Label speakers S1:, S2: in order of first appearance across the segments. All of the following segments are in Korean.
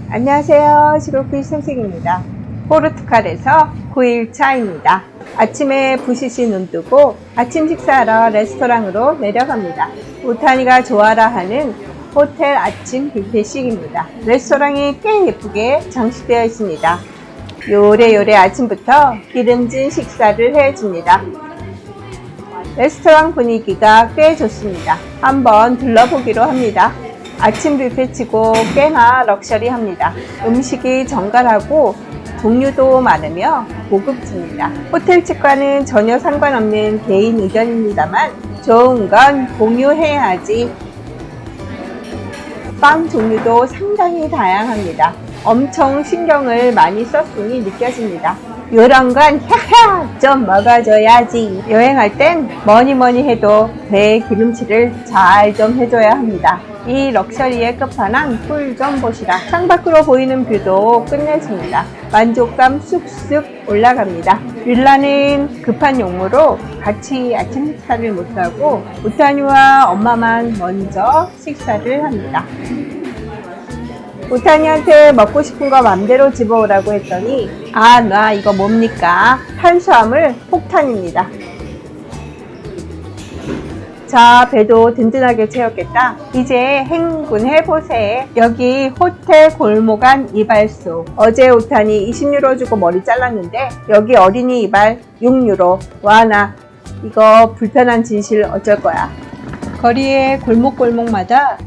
S1: 안녕하세요. 시로피 선생입니다. 포르투갈에서 9일차입니다. 아침에 부시시 눈 뜨고 아침 식사하러 레스토랑으로 내려갑니다. 우타니가 좋아라 하는 호텔 아침 뷔페식입니다. 레스토랑이 꽤 예쁘게 장식되어 있습니다. 요래요래 아침부터 기름진 식사를 해줍니다. 레스토랑 분위기가 꽤 좋습니다. 한번 둘러보기로 합니다. 아침 뷔페치고 꽤나 럭셔리합니다. 음식이 정갈하고 종류도 많으며 고급집니다. 호텔 측과는 전혀 상관없는 개인 의견입니다만 좋은 건 공유해야지. 빵 종류도 상당히 다양합니다. 엄청 신경을 많이 썼으니 느껴집니다. 요런 건 캬캬 좀 먹어줘야지. 여행할 땐 뭐니 해도 배에 기름칠을 잘 좀 해줘야 합니다. 이 럭셔리의 끝판왕 꿀 좀 보시라. 창밖으로 보이는 뷰도 끝내줍니다. 만족감 쑥쑥 올라갑니다. 윌라는 급한 용무로 같이 아침 식사를 못하고 우타니와 엄마만 먼저 식사를 합니다. 우타니한테 먹고 싶은 거 맘대로 집어오라고 했더니 나 이거 뭡니까? 탄수화물 폭탄입니다. 자, 배도 든든하게 채웠겠다. 이제 행군해보세. 여기 호텔 골목안 이발소. 어제 우타니 20유로 주고 머리 잘랐는데 여기 어린이 이발 6유로. 와, 나 이거 불편한 진실 어쩔 거야. 거리의 골목골목마다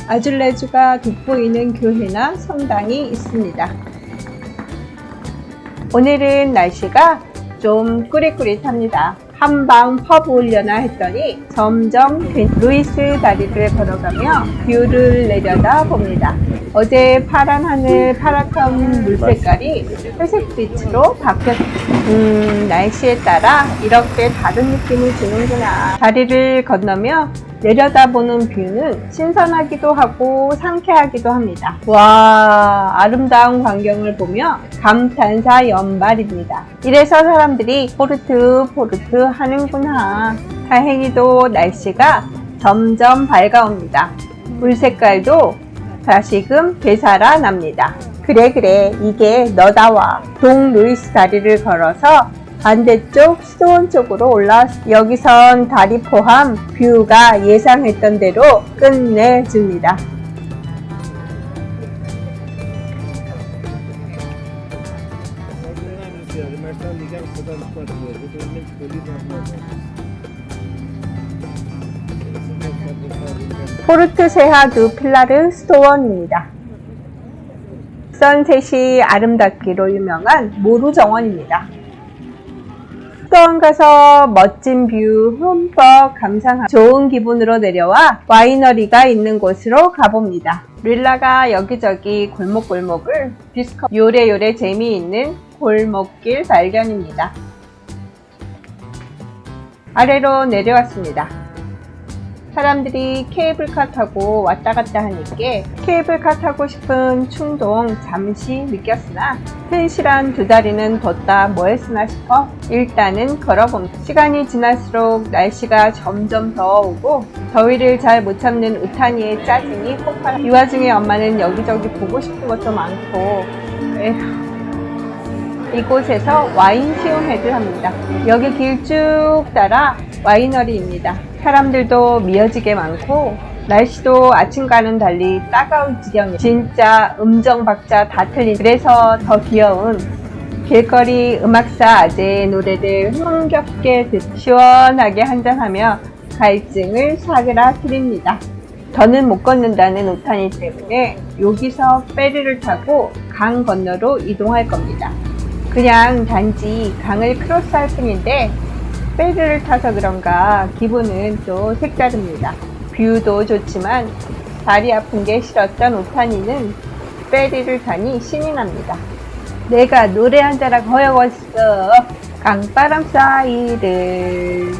S1: 아줄레주가 돋보이는 교회나 성당이 있습니다. 오늘은 날씨가 좀 꾸릿꾸릿합니다. 한방 퍼브 올려나 했더니 점점 루이스 다리를 걸어가며 뷰를 내려다 봅니다. 어제 파란 하늘, 파랗던 물 색깔이 회색 빛으로 바뀌었습니다. 날씨에 따라 이렇게 다른 느낌을 주는구나. 다리를 건너며 내려다보는 뷰는 신선하기도 하고 상쾌하기도 합니다. 와, 아름다운 광경을 보며 감탄사 연발입니다. 이래서 사람들이 포르투 하는구나. 다행히도 날씨가 점점 밝아옵니다. 물 색깔도 다시금 되살아납니다. 그래 이게 너다와. 동 루이스 다리를 걸어서 반대쪽 수도원 쪽으로 올라왔습니다. 여기선 다리 포함 뷰가 예상했던 대로 끝내줍니다. 포르투 세하 두 필라르 수도원입니다. 선셋이 아름답기로 유명한 모루 정원입니다. 수도원 가서 멋진 뷰 흠뻑 감상하고 좋은 기분으로 내려와 와이너리가 있는 곳으로 가봅니다. 릴라가 여기저기 골목골목을 요래요래 재미있는 골목길 발견입니다. 아래로 내려왔습니다. 사람들이 케이블카 타고 왔다 갔다 하니까 케이블카 타고 싶은 충동 잠시 느꼈으나 현실한 두 다리는 뒀다 뭐 했으나 싶어 일단은 걸어봅니다. 시간이 지날수록 날씨가 점점 더워오고 더위를 잘 못 참는 우타니의 짜증이 폭발. 이 와중에 엄마는 여기저기 보고 싶은 것도 많고 이곳에서 와인 시음회를 합니다. 여기 길 쭉 따라 와이너리입니다. 사람들도 미어지게 많고 날씨도 아침과는 달리 따가울 지경이에요. 진짜 음정박자 다 틀린, 그래서 더 귀여운 길거리 음악사 아재의 노래를 흥겹게 시원하게 한잔하며 갈증을 사그라뜨립니다. 더는 못 걷는다는 우타니 때문에 여기서 페리를 타고 강 건너로 이동할 겁니다. 그냥 단지 강을 크로스할 뿐인데 페리를 타서 그런가 기분은 또 색다릅니다. 뷰도 좋지만 다리 아픈 게 싫었던 우타니는 페리를 타니 신이 납니다. 내가 노래 한 자락 허여웠어. 강바람 사이를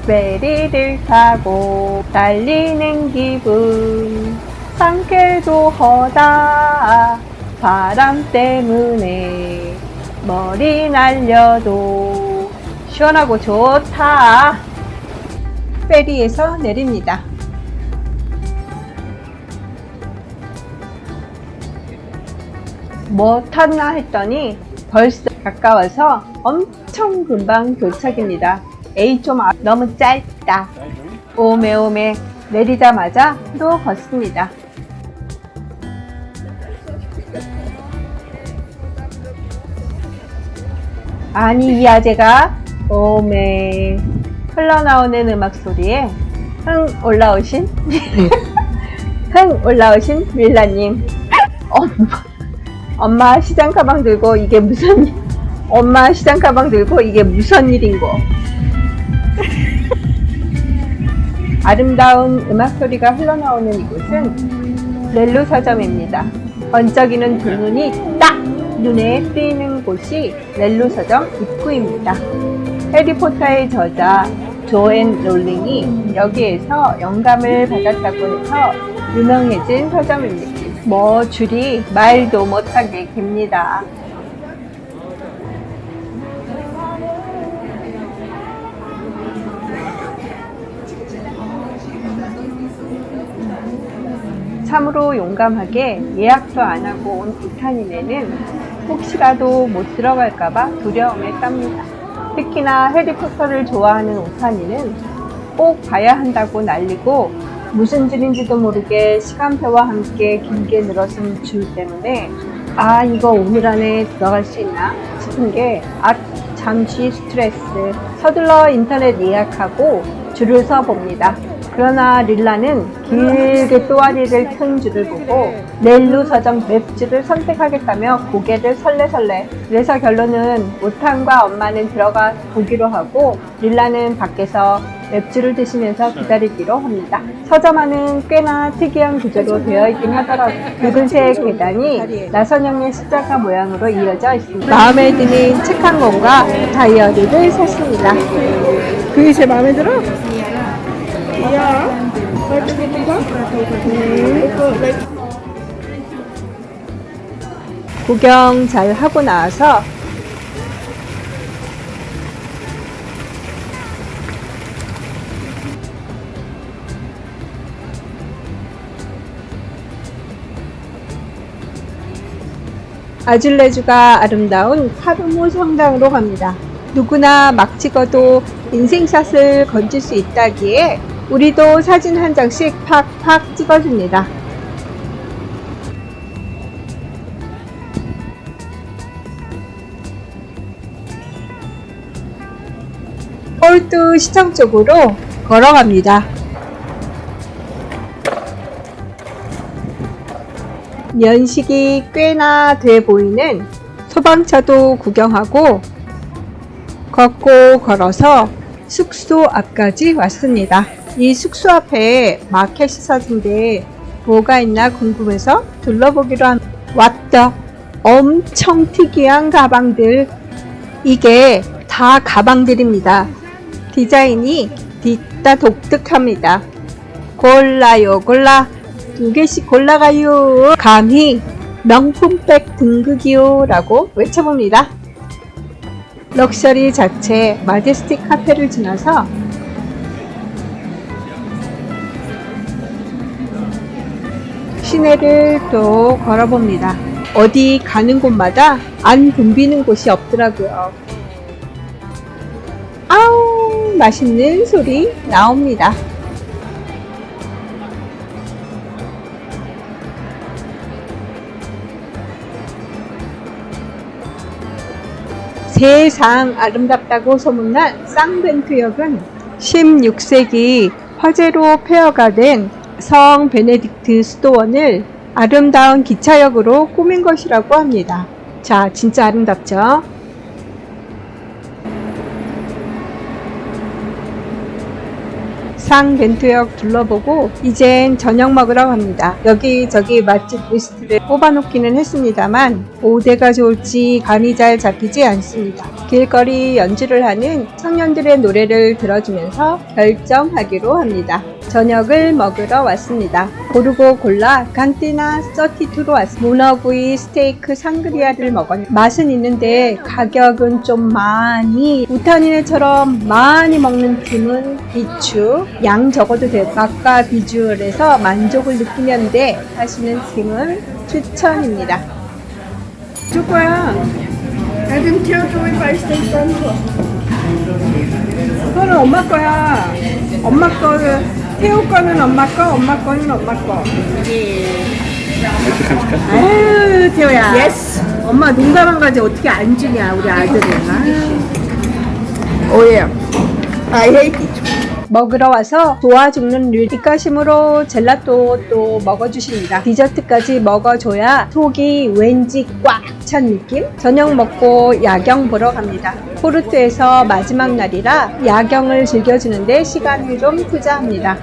S1: 페리를 타고 달리는 기분 상쾌도 하다. 바람 때문에 머리 날려도 시원하고 좋다. 페리에서 내립니다. 뭐 탔나 했더니 벌써 가까워서 엄청 금방 도착입니다. 에이 좀 너무 짧다. 오메오메 내리자마자 또 걷습니다. 아니 이 아재가 오메 흘러나오는 음악 소리에 흥 올라오신 릴라님 엄마 시장 가방 들고 이게 무슨 일인고. 아름다운 음악 소리가 흘러나오는 이곳은 렐로 서점입니다. 번쩍이는 두 눈이 딱 눈에 띄는 곳이 렐로 서점 입구입니다. 해리포터의 저자 조앤 롤링이 여기에서 영감을 받았다고 해서 유명해진 서점입니다. 뭐 줄이 말도 못하게 깁니다. 참으로 용감하게 예약도 안 하고 온 부탄인에는 혹시라도 못 들어갈까봐 두려움에 떱니다. 특히나 해리포터를 좋아하는 오타니는 꼭 봐야 한다고 난리고 무슨 줄인지도 모르게 시간표와 함께 길게 늘어선 줄 때문에 아 이거 오늘 안에 들어갈 수 있나 싶은 게 잠시 스트레스. 서둘러 인터넷 예약하고 줄을 서 봅니다. 그러나 릴라는 길게 또아리를 튼 줄을 보고 렐로 서점 웹줄을 선택하겠다며 고개를 설레설레. 그래서 결론은 오탄과 엄마는 들어가 보기로 하고 릴라는 밖에서 웹줄을 드시면서 기다리기로 합니다. 서점 안은 꽤나 특이한 구조로 되어 있긴 하더라고요. 붉은색 계단이 나선형의 십자가 모양으로 이어져 있습니다. 마음에 드는 책 한 권과 다이어리를 샀습니다.
S2: 그게 제일 마음에 들어? 이야.
S1: 구경 잘 하고 나와서 아줄레주가 아름다운 카르모 성당으로 갑니다. 누구나 막 찍어도 인생샷을 건질 수 있다기에 우리도 사진 한 장씩 팍팍 찍어줍니다. 폴트 시청 쪽으로 걸어갑니다. 연식이 꽤나 돼 보이는 소방차도 구경하고 걷고 걸어서 숙소 앞까지 왔습니다. 이 숙소 앞에 마켓이 있었는데 뭐가 있나 궁금해서 둘러보기로 합니다. 왔다. 엄청 특이한 가방들. 이게 다 가방들입니다. 디자인이 뒤따 독특합니다. 골라요 골라. 2개씩 골라가요. 감히 명품백 등극이요 라고 외쳐봅니다. 럭셔리 자체 마제스틱 카페를 지나서 시내를 또 걸어봅니다. 어디 가는 곳마다 안 붐비는 곳이 없더라고요. 아우 맛있는 소리 나옵니다. 세상 아름답다고 소문난 쌍벤트역은 16세기 화재로 폐허가 된 성 베네딕트 수도원을 아름다운 기차역으로 꾸민 것이라고 합니다. 자, 진짜 아름답죠? 쌍벤트역 둘러보고 이젠 저녁 먹으러 갑니다. 여기저기 맛집 리스트를 뽑아놓기는 했습니다만 어디가 좋을지 감이 잘 잡히지 않습니다. 길거리 연주를 하는 청년들의 노래를 들어주면서 결정하기로 합니다. 저녁을 먹으러 왔습니다. 고르고 골라 간티나 32로 왔습니다. 문어구이, 스테이크, 상그리아를 먹었는데 맛은 있는데 가격은 좀 많이 우타니네처럼 많이 먹는 팀은 비추, 양 적어도 돼. 맛과 비주얼에서 만족을 느끼는데 하시는 팀은 추천입니다.
S2: 줄 거야.
S3: Adam Territory Fire Station.
S2: 그거는 엄마 거야. 엄마 거, 태우 거는 엄마 거, 엄마 거는 엄마 거. 아유, 태우야.
S3: Yes.
S2: 엄마 농담한 가지 어떻게 안 주냐, 우리 아들은. 아유.
S3: Oh yeah. I hate it.
S1: 먹으러 와서 좋아 죽는 릴리가심으로 젤라또 또 먹어주십니다. 디저트까지 먹어줘야 속이 왠지 꽉 찬 느낌? 저녁 먹고 야경 보러 갑니다. 포르투에서 마지막 날이라 야경을 즐겨주는데 시간을 좀 투자합니다.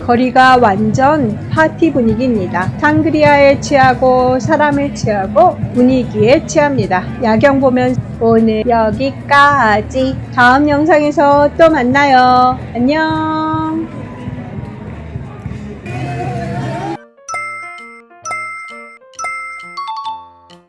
S1: 거리가 완전 파티 분위기입니다. 탕그리아에 취하고 사람에 취하고 분위기에 취합니다. 야경 보면 오늘 여기까지. 다음 영상에서 또 만나요. 안녕.